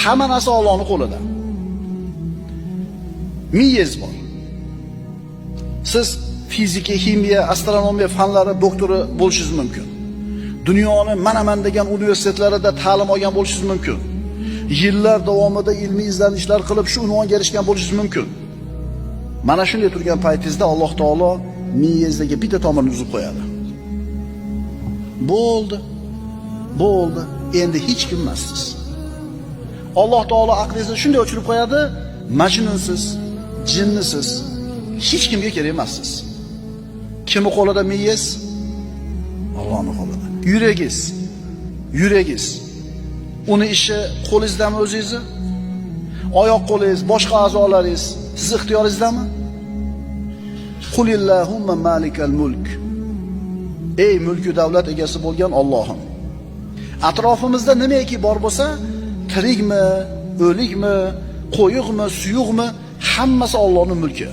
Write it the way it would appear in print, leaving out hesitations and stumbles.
Hamma narsa Allohning qo'lida. Miyangiz bor. Siz fizika, kimyo, astronomiya fanlari doktori bo'lishingiz mumkin. Dunyoni mana degan universitetlarida ta'lim olgan bo'lishingiz mumkin. Yillar davomida ilmiy izlanishlar qilib shu unvonga erishgan bo'lishingiz mumkin. Mana shunday turgan paytingizda Alloh taolo miyangizdagi bitta tomirni uzib qo'yadi. Bo'ldi. Bo'ldi. Endi hech kim emassiz. Alloh taolo aqlingizni shunday o'chirib qo'yadi, majnunsiz, jinnisiz, hech kimga kerak emassiz. Kimni qo'lida miyangiz? Allohning qo'lida. Yuragingiz. Uni ishi qo'lingizdami o'zingizni? Oyoq qo'lingiz, boshqa a'zolaringiz siz ixtiyoringizdami? Qulillahumma malikal mulk. Ey mulku davlat egasi bo'lgan Allohim. Atrofimizda nimaiki bor bo'lsa, tirikmi, o'likmi, qo'yiqmi, suyuqmi, hammasi Allohning mulki.